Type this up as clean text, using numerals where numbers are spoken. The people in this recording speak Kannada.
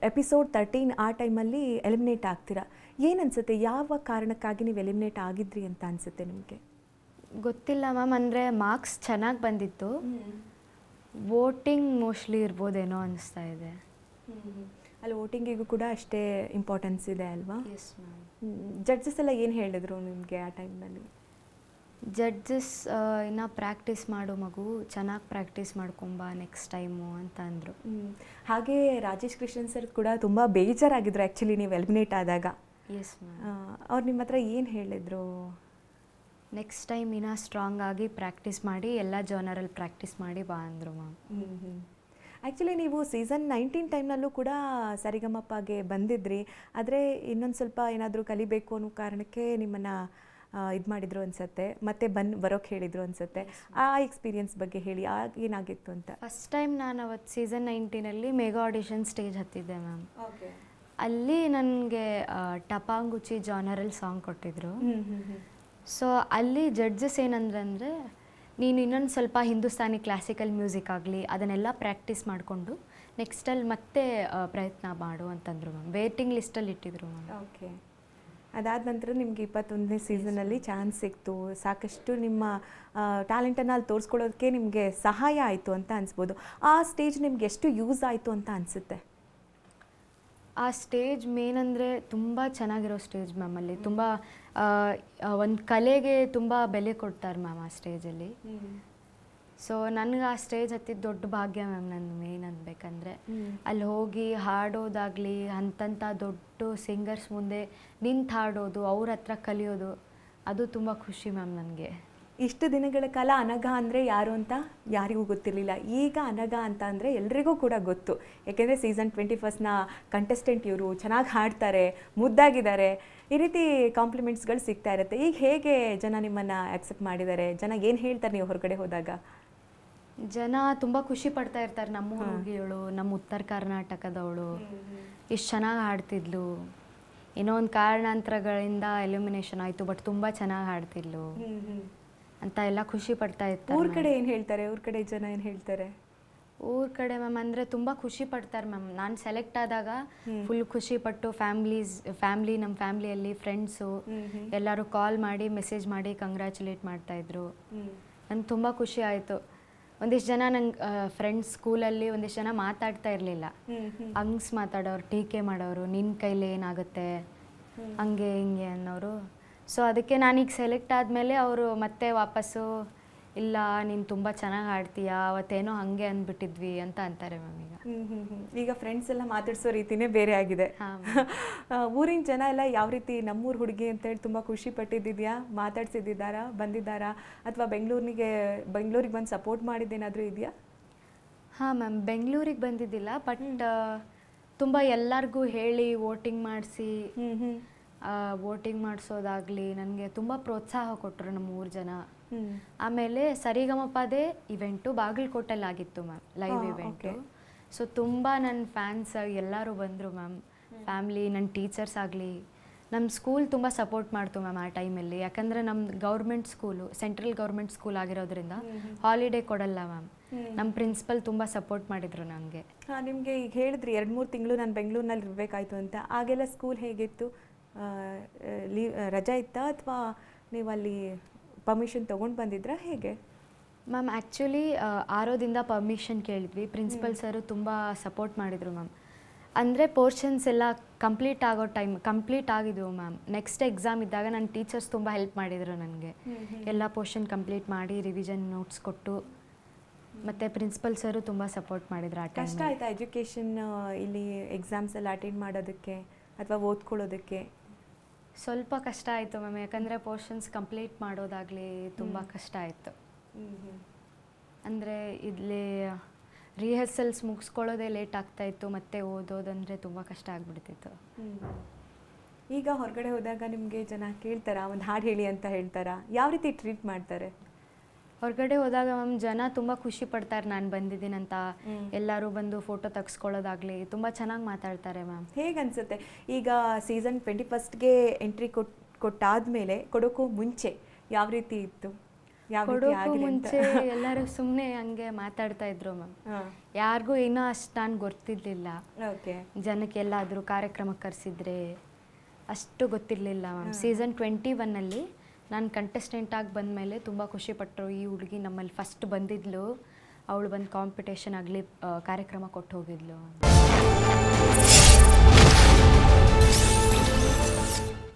ಎಪಿಸೋಡ್ 13 ಆ ಟೈಮಲ್ಲಿ ಎಲಿಮಿನೇಟ್ ಆಗ್ತೀರಾ. ಏನನ್ಸುತ್ತೆ, ಯಾವ ಕಾರಣಕ್ಕಾಗಿ ನೀವು ಎಲಿಮಿನೇಟ್ ಆಗಿದ್ರಿ ಅಂತ ಅನಿಸುತ್ತೆ ನಿಮಗೆ? ಗೊತ್ತಿಲ್ಲ ಮ್ಯಾಮ್, ಅಂದರೆ ಮಾರ್ಕ್ಸ್ ಚೆನ್ನಾಗಿ ಬಂದಿತ್ತು, ವೋಟಿಂಗ್ ಮೋಸ್ಟ್ಲಿ ಇರ್ಬೋದೇನೋ ಅನಿಸ್ತಾ ಇದೆ. ಅಲ್ಲಿ ವೋಟಿಂಗಿಗೂ ಕೂಡ ಅಷ್ಟೇ ಇಂಪಾರ್ಟೆನ್ಸ್ ಇದೆ ಅಲ್ವಾ? Yes ma'am. ಜಡ್ಜಸ್ ಎಲ್ಲ ಏನು ಹೇಳಿದ್ರು ನಿಮಗೆ ಆ ಟೈಮ್ನಲ್ಲಿ? ಜಡ್ಜಸ್ ಇನ್ನು ಪ್ರಾಕ್ಟೀಸ್ ಮಾಡು ಮಗು, ಚೆನ್ನಾಗಿ ಪ್ರಾಕ್ಟೀಸ್ ಮಾಡ್ಕೊಂಬ ನೆಕ್ಸ್ಟ್ ಟೈಮು ಅಂತ ಅಂದರು. ಹಾಗೆ ರಾಜೇಶ್ ಕೃಷ್ಣನ್ ಸರ್ ಕೂಡ ತುಂಬ ಬೇಜಾರಾಗಿದ್ರು ಆ್ಯಕ್ಚುಲಿ ನೀವು ಎಲಿಮಿನೇಟ್ ಆದಾಗ. Yes ma'am. ಅವ್ರು ನಿಮ್ಮ ಹತ್ರ ಏನು ಹೇಳಿದ್ರು? ನೆಕ್ಸ್ಟ್ ಟೈಮ್ ಇನ್ನೂ ಸ್ಟ್ರಾಂಗ್ ಆಗಿ ಪ್ರಾಕ್ಟೀಸ್ ಮಾಡಿ ಎಲ್ಲ ಜಾನರಲ್ಲಿ ಪ್ರಾಕ್ಟೀಸ್ ಮಾಡಿ ಬಾ ಅಂದರು ಮ್ಯಾಮ್. ಆ್ಯಕ್ಚುಲಿ ನೀವು ಸೀಸನ್ 19 ಟೈಮ್ನಲ್ಲೂ ಕೂಡ ಸರಿಗಮಪ್ಪಗೆ ಬಂದಿದ್ರಿ, ಆದರೆ ಇನ್ನೊಂದು ಸ್ವಲ್ಪ ಏನಾದರೂ ಕಲಿಬೇಕು ಅನ್ನೋ ಕಾರಣಕ್ಕೆ ನಿಮ್ಮನ್ನು ಇದು ಮಾಡಿದ್ರು ಅನಿಸುತ್ತೆ, ಮತ್ತೆ ಬರೋಕ್ಕೆ ಹೇಳಿದರು ಅನಿಸುತ್ತೆ. ಆ ಎಕ್ಸ್ಪೀರಿಯನ್ಸ್ ಬಗ್ಗೆ ಹೇಳಿ, ಏನಾಗಿತ್ತು ಅಂತ. ಫಸ್ಟ್ ಟೈಮ್ ನಾನು ಅವತ್ತು ಸೀಸನ್ 19ನಲ್ಲಿ mega audition stage ma'am okay. ಓಕೆ. ಅಲ್ಲಿ ನನಗೆ ಟಪಾಂಗುಚಿ ಜಾನರಲ್ಲಿ ಸಾಂಗ್ ಕೊಟ್ಟಿದ್ರು. ಸೊ ಅಲ್ಲಿ ಜಡ್ಜಸ್ ಏನಂದ್ರೆ ನೀನು ಇನ್ನೊಂದು ಸ್ವಲ್ಪ ಹಿಂದೂಸ್ತಾನಿ ಕ್ಲಾಸಿಕಲ್ ಮ್ಯೂಸಿಕ್ ಆಗಲಿ ಅದನ್ನೆಲ್ಲ ಪ್ರಾಕ್ಟೀಸ್ ಮಾಡಿಕೊಂಡು ನೆಕ್ಸ್ಟಲ್ಲಿ ಮತ್ತೆ ಪ್ರಯತ್ನ ಮಾಡು ಅಂತಂದರು ಮ್ಯಾಮ್. ವೇಟಿಂಗ್ ಲಿಸ್ಟಲ್ಲಿ ಇಟ್ಟಿದ್ರು ಮ್ಯಾಮ್. ಓಕೆ. ಅದಾದ ನಂತರ ನಿಮಗೆ 21ನೇ ಸೀಸನಲ್ಲಿ ಚಾನ್ಸ್ ಸಿಕ್ತು, ಸಾಕಷ್ಟು ನಿಮ್ಮ ಟ್ಯಾಲೆಂಟನ್ನು ಅಲ್ಲಿ ತೋರಿಸ್ಕೊಳ್ಳೋದಕ್ಕೆ ನಿಮಗೆ ಸಹಾಯ ಆಯಿತು ಅಂತ ಅನಿಸ್ಬೋದು. ಆ ಸ್ಟೇಜ್ ನಿಮ್ಗೆ ಎಷ್ಟು ಯೂಸ್ ಆಯಿತು ಅಂತ ಅನಿಸುತ್ತೆ? ಆ ಸ್ಟೇಜ್ ಮೇನ್ ಅಂದರೆ ತುಂಬ ಚೆನ್ನಾಗಿರೋ ಸ್ಟೇಜ್ ಮ್ಯಾಮ್. ಅಲ್ಲಿ ತುಂಬ ಒಂದು ಕಲೆಗೆ ತುಂಬ ಬೆಲೆ ಕೊಡ್ತಾರೆ ಮ್ಯಾಮ್ ಆ ಸ್ಟೇಜಲ್ಲಿ. ಸೊ ನನಗೆ ಆ ಸ್ಟೇಜ್ ಹತ್ತಿದ್ದು ದೊಡ್ಡ ಭಾಗ್ಯ ಮ್ಯಾಮ್. ನನ್ನ ಮೇನ್ ಅನ್ಬೇಕಂದ್ರೆ ಅಲ್ಲಿ ಹೋಗಿ ಹಾಡೋದಾಗಲಿ, ಅಂತಂಥ ದೊಡ್ಡ ಸಿಂಗರ್ಸ್ ಮುಂದೆ ನಿಂತು ಹಾಡೋದು, ಅವ್ರ ಹತ್ರ ಕಲಿಯೋದು, ಅದು ತುಂಬ ಖುಷಿ ಮ್ಯಾಮ್ ನನಗೆ. ಇಷ್ಟು ದಿನಗಳ ಕಾಲ ಅನಘ ಅಂದರೆ ಯಾರು ಅಂತ ಯಾರಿಗೂ ಗೊತ್ತಿರಲಿಲ್ಲ. ಈಗ ಅನಘ ಅಂತ ಅಂದರೆ ಎಲ್ರಿಗೂ ಕೂಡ ಗೊತ್ತು, ಯಾಕೆಂದರೆ ಸೀಸನ್ 21ನ ಕಂಟೆಸ್ಟೆಂಟ್ ಇವರು, ಚೆನ್ನಾಗಿ ಹಾಡ್ತಾರೆ, ಮುದ್ದಾಗಿದ್ದಾರೆ, ಈ ರೀತಿ ಕಾಂಪ್ಲಿಮೆಂಟ್ಸ್ಗಳು ಸಿಗ್ತಾ ಇರುತ್ತೆ. ಈಗ ಹೇಗೆ ಜನ ನಿಮ್ಮನ್ನು ಆಕ್ಸೆಪ್ಟ್ ಮಾಡಿದ್ದಾರೆ? ಜನ ಏನು ಹೇಳ್ತಾರೆ ನೀವು ಹೊರಗಡೆ ಹೋದಾಗ? ಜನ ತುಂಬ ಖುಷಿ ಪಡ್ತಾ ಇರ್ತಾರೆ. ನಮ್ಮ ಹುಡುಗಿಯವಳು, ನಮ್ಮ ಉತ್ತರ ಕರ್ನಾಟಕದವಳು, ಇಷ್ಟು ಚೆನ್ನಾಗಿ ಹಾಡ್ತಿದ್ಲು, ಏನೋ ಒಂದು ಕಾರಣಾಂತರಗಳಿಂದ ಎಲಿಮಿನೇಷನ್ ಆಯಿತು, ಬಟ್ ತುಂಬ ಚೆನ್ನಾಗಿ ಹಾಡ್ತಿದ್ಲು ಅಂತ ಎಲ್ಲ ಖುಷಿ ಪಡ್ತಾ ಇರ್ತಾರೆ. ಊರ ಕಡೆ ಏನು ಹೇಳ್ತಾರೆ? ಊರ ಕಡೆ ಜನ ಏನು ಹೇಳ್ತಾರೆ? ಊರ ಕಡೆ ಮ್ಯಾಮ್ ಅಂದರೆ ತುಂಬ ಖುಷಿ ಪಡ್ತಾರೆ ಮ್ಯಾಮ್. ನಾನು ಸೆಲೆಕ್ಟ್ ಆದಾಗ ಫುಲ್ ಖುಷಿ ಪಟ್ಟು ಫ್ಯಾಮ್ಲಿ ನಮ್ಮ ಫ್ಯಾಮ್ಲಿಯಲ್ಲಿ ಫ್ರೆಂಡ್ಸು ಎಲ್ಲರೂ ಕಾಲ್ ಮಾಡಿ ಮೆಸೇಜ್ ಮಾಡಿ ಕಂಗ್ರ್ಯಾಚುಲೇಟ್ ಮಾಡ್ತಾಯಿದ್ರು. ನನಗೆ ತುಂಬ ಖುಷಿ ಆಯಿತು. ಒಂದಿಷ್ಟು ಜನ ನಂಗೆ ಫ್ರೆಂಡ್ಸ್ ಸ್ಕೂಲಲ್ಲಿ ಒಂದಿಷ್ಟು ಜನ ಮಾತಾಡ್ತಾ ಇರಲಿಲ್ಲ, ಹಂಗ್ಸ್ ಮಾತಾಡೋರು, ಟೀಕೆ ಮಾಡೋರು, ನಿನ್ನ ಕೈಲಿ ಏನಾಗುತ್ತೆ ಹಂಗೆ ಹಿಂಗೆ ಅನ್ನೋರು. ಸೊ ಅದಕ್ಕೆ ನಾನೀಗ ಸೆಲೆಕ್ಟ್ ಆದಮೇಲೆ ಅವರು ಮತ್ತೆ ವಾಪಸ್ಸು ಇಲ್ಲ ನೀನು ತುಂಬ ಚೆನ್ನಾಗಿ ಹಾಡ್ತೀಯ, ಅವತ್ತೇನೋ ಹಾಗೆ ಅಂದ್ಬಿಟ್ಟಿದ್ವಿ ಅಂತ ಅಂತಾರೆ ಮ್ಯಾಮ್. ಈಗ ಫ್ರೆಂಡ್ಸ್ ಎಲ್ಲ ಮಾತಾಡ್ಸೋ ರೀತಿನೇ ಬೇರೆ ಆಗಿದೆ. ಊರಿನ ಜನ ಎಲ್ಲ ಯಾವ ರೀತಿ ನಮ್ಮೂರು ಹುಡುಗಿ ಅಂತೇಳಿ ತುಂಬ ಖುಷಿ ಪಟ್ಟಿದ್ದಿದೆಯಾ? ಮಾತಾಡ್ಸಿದ್ದಾರಾ, ಬಂದಿದ್ದಾರಾ, ಅಥವಾ ಬೆಂಗಳೂರಿಗೆ ಬಂದು ಸಪೋರ್ಟ್ ಮಾಡಿದ್ದೇನಾದರೂ ಇದೆಯಾ? ಹಾಂ ಮ್ಯಾಮ್, ಬೆಂಗಳೂರಿಗೆ ಬಂದಿದ್ದಿಲ್ಲ, ಬಟ್ ತುಂಬ ಎಲ್ಲರಿಗೂ ಹೇಳಿ ವೋಟಿಂಗ್ ಮಾಡಿಸೋದಾಗಲಿ ನನಗೆ ತುಂಬ ಪ್ರೋತ್ಸಾಹ ಕೊಟ್ಟರು ನಮ್ಮ ಊರು ಜನ. ಆಮೇಲೆ ಸರಿಗಮಪದೇ ಇವೆಂಟು ಬಾಗಲಕೋಟೆಲ್ಲಿ ಆಗಿತ್ತು ಮ್ಯಾಮ್, ಲೈವ್ ಇವೆಂಟು. ಸೊ ತುಂಬ ನನ್ನ ಫ್ಯಾನ್ಸ್ ಎಲ್ಲರೂ ಬಂದರು ಮ್ಯಾಮ್, ಫ್ಯಾಮ್ಲಿ, ನನ್ನ ಟೀಚರ್ಸ್ ಆಗಲಿ. ನಮ್ಮ ಸ್ಕೂಲ್ ತುಂಬ ಸಪೋರ್ಟ್ ಮಾಡ್ತು ಮ್ಯಾಮ್ ಆ ಟೈಮಲ್ಲಿ, ಯಾಕಂದರೆ ನಮ್ಮ government school central government school ಆಗಿರೋದ್ರಿಂದ ಹಾಲಿಡೇ ಕೊಡಲ್ಲ ಮ್ಯಾಮ್. ನಮ್ಮ ಪ್ರಿನ್ಸಿಪಲ್ ತುಂಬ ಸಪೋರ್ಟ್ ಮಾಡಿದರು ನನಗೆ. ನಿಮಗೆ ಈಗ ಹೇಳಿದ್ರಿ 2-3 ತಿಂಗಳು ನಾನು ಬೆಂಗಳೂರಿನಲ್ಲಿ ಇರಬೇಕಾಯ್ತು ಅಂತ, ಆಗೆಲ್ಲ ಸ್ಕೂಲ್ ಹೇಗಿತ್ತು? ರಜಾ ಇತ್ತಾ ಅಥವಾ ನೀವು ಅಲ್ಲಿ ಪರ್ಮಿಷನ್ ತೊಗೊಂಡು ಬಂದಿದ್ರಾ, ಹೇಗೆ? ಮ್ಯಾಮ್ ಆ್ಯಕ್ಚುಲಿ ಆರೋದಿಂದ ಪರ್ಮಿಷನ್ ಕೇಳಿದ್ವಿ, ಪ್ರಿನ್ಸಿಪಲ್ ಸರು ತುಂಬ ಸಪೋರ್ಟ್ ಮಾಡಿದರು ಮ್ಯಾಮ್. ಅಂದರೆ ಪೋರ್ಷನ್ಸ್ ಎಲ್ಲ ಕಂಪ್ಲೀಟ್ ಆಗಿದ್ವು ಮ್ಯಾಮ್. ನೆಕ್ಸ್ಟ್ ಎಕ್ಸಾಮ್ ಇದ್ದಾಗ ನನ್ನ ಟೀಚರ್ಸ್ ತುಂಬ ಹೆಲ್ಪ್ ಮಾಡಿದರು ನನಗೆ, ಎಲ್ಲ ಪೋರ್ಷನ್ ಕಂಪ್ಲೀಟ್ ಮಾಡಿ ರಿವಿಷನ್ ನೋಟ್ಸ್ ಕೊಟ್ಟು, ಮತ್ತು ಪ್ರಿನ್ಸಿಪಲ್ ಸರು ತುಂಬ ಸಪೋರ್ಟ್ ಮಾಡಿದ್ರು ಆ ಟೈಮ್. ಕಷ್ಟ ಆಯಿತಾ ಎಜುಕೇಷನ್ ಇಲ್ಲಿ ಎಕ್ಸಾಮ್ಸ್ ಎಲ್ಲ ಅಟೆಂಡ್ ಮಾಡೋದಕ್ಕೆ ಅಥವಾ ಓದ್ಕೊಳ್ಳೋದಕ್ಕೆ? ಸ್ವಲ್ಪ ಕಷ್ಟ ಆಯಿತು ಮ್ಯಾಮ್, ಯಾಕಂದರೆ ಪೋರ್ಷನ್ಸ್ ಕಂಪ್ಲೀಟ್ ಮಾಡೋದಾಗಲಿ ತುಂಬ ಕಷ್ಟ ಆಯಿತು. ಅಂದರೆ ಇಲ್ಲಿ ರಿಹರ್ಸಲ್ಸ್ ಮುಗಿಸ್ಕೊಳ್ಳೋದೇ ಲೇಟ್ ಆಗ್ತಾಯಿತ್ತು, ಮತ್ತು ಓದೋದಂದರೆ ತುಂಬ ಕಷ್ಟ ಆಗಿಬಿಡ್ತಿತ್ತು. ಈಗ ಹೊರಗಡೆ ಹೋದಾಗ ನಿಮಗೆ ಜನ ಕೇಳ್ತಾರಾ, ಒಂದು ಹಾಡು ಹೇಳಿ ಅಂತ ಹೇಳ್ತಾರಾ? ಯಾವ ರೀತಿ ಟ್ರೀಟ್ ಮಾಡ್ತಾರೆ? ಹೊರಗಡೆ ಹೋದಾಗ ಮ್ಯಾಮ್ ಜನ ತುಂಬ ಖುಷಿ ಪಡ್ತಾರೆ ನಾನು ಬಂದಿದ್ದೀನಂತ, ಎಲ್ಲರೂ ಬಂದು ಫೋಟೋ ತೆಗೆಸ್ಕೊಳ್ಳೋದಾಗಲಿ ತುಂಬ ಚೆನ್ನಾಗಿ ಮಾತಾಡ್ತಾರೆ ಮ್ಯಾಮ್. ಹೇಗೆ ಅನಿಸುತ್ತೆ ಈಗ ಸೀಸನ್ 21ಗೆ ಎಂಟ್ರಿ ಕೊಟ್ಟಾದಮೇಲೆ, ಕೊಡೋಕ್ಕೂ ಮುಂಚೆ ಯಾವ ರೀತಿ ಇತ್ತು? ಯಾವ ರೀತಿ ಕೊಡೋಕ್ಕೂ ಆಗ್ಲಿ ಅಂತ. ಮುಂಚೆ ಎಲ್ಲರೂ ಸುಮ್ಮನೆ ಹಂಗೆ ಮಾತಾಡ್ತಾ ಇದ್ರು ಮ್ಯಾಮ್. ಯಾರಿಗೂ ಇನ್ನೂ ಅಷ್ಟು ನಾನು ಗೊತ್ತಿರಲಿಲ್ಲ. ಓಕೆ. ಜನಕ್ಕೆ ಎಲ್ಲಾದರೂ ಕಾರ್ಯಕ್ರಮಕ್ಕೆ ಕರೆಸಿದ್ರೆ ಅಷ್ಟು ಗೊತ್ತಿರಲಿಲ್ಲ ಮ್ಯಾಮ್. ಸೀಸನ್ 21 ನಾನು ಕಂಟೆಸ್ಟೆಂಟ್ ಆಗಿ ಬಂದಮೇಲೆ ತುಂಬ ಖುಷಿಪಟ್ಟರು. ಈ ಹುಡುಗಿ ನಮ್ಮಲ್ಲಿ ಫಸ್ಟ್ ಬಂದಿದ್ಲು, ಅವಳು ಬಂದು ಕಾಂಪಿಟೇಷನ್ ಆಗಲಿ ಕಾರ್ಯಕ್ರಮ ಕೊಟ್ಟು ಹೋಗಿದ್ಲು.